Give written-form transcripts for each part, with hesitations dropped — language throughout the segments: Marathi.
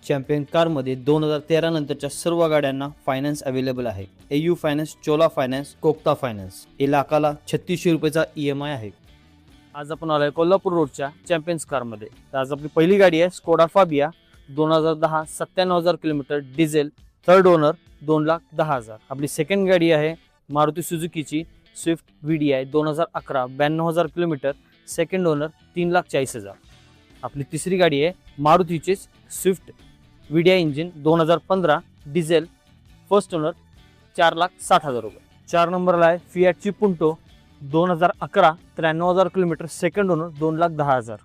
चॅम्पियन कारमध्ये 2013 नंतरच्या सर्व गाड्यांना फायनान्स अवेलेबल आहे. AU फायनान्स, चोला फायनान्स, कोकता फायनान्स. 1,36,000 रुपयाचा EMI आहे. आज आपण आलोय कोल्हापूर रोडच्या चॅम्पियन्स कारमध्ये. तर आज आपली पहिली गाडी आहे Skoda Fabia 2010, 97,000 kilometre, diesel, third owner, 2,10,000. आपली सेकंड गाडी आहे मारुती सुझुकीची swift VDI 2011, 92,000 kilometre, second owner, 3,40,000. आपली तिसरी गाडी आहे मारुतीचीच swift VDI engine 2015, diesel, first owner, 4,60,000 रुपये. 4 नंबरला आहे फियाटची पुंटो 2011, 93,000 किलोमीटर, सेकंड ओनर, 2,10,000.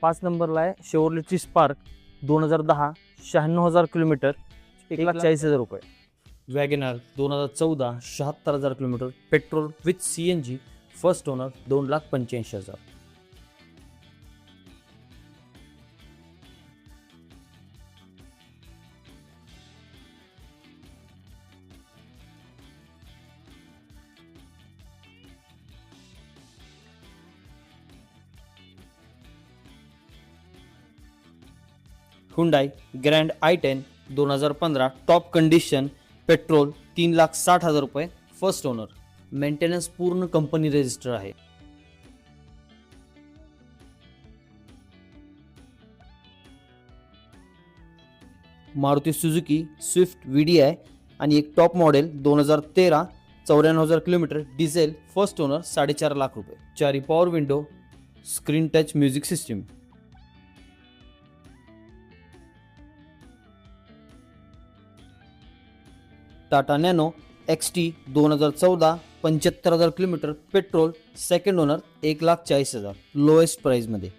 5 नंबरला आहे शेवरलेटची स्पार्क 2010, 96,000 किलोमीटर, 1,40,000 रुपये. WagonR 2014, 76,000 kilometre, petrol with CNG, first owner, 2,85,000. Hyundai grand i10 2015, top condition, petrol, 3,60,000 रुपये, फर्स्ट ओनर, मेंटेनन्स पूर्ण कंपनी रजिस्टर आहे. मारुती सुझुकी स्विफ्ट VDI आणि एक top model 2013, 94,000 kilometre, diesel, first owner, 4.5 lakh रुपये. 4 power window, screen touch music system. Tata nano XT 2014, 75,000 kilometre, petrol, second owner, 1,40,000, lowest प्राइसमध्ये.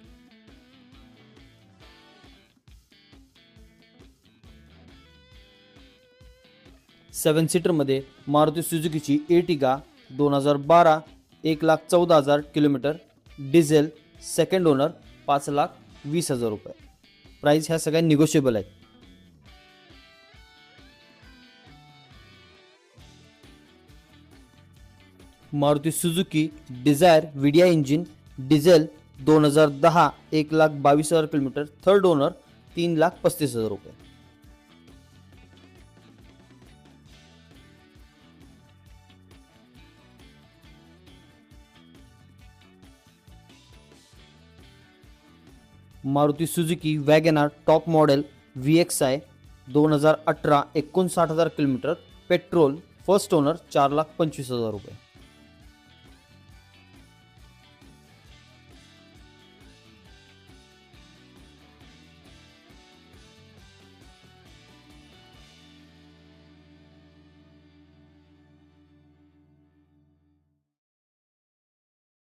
सेवन सीटरमध्ये Maruti सुझुकीची Ertiga 2012, 1,14,000 kilometre, diesel, second owner, 5,20,000 रुपये. प्राइस ह्या सगळ्या निगोशिएबल आहेत. Maruti Suzuki Dzire VDI engine, diesel, 2010, 1,22,000 kilometre, third owner, 3,35,000 रुपये. Maruti Suzuki WagonR top model VXI 2018, 59,000 kilometre, petrol, first owner, 4,25,000 रुपये.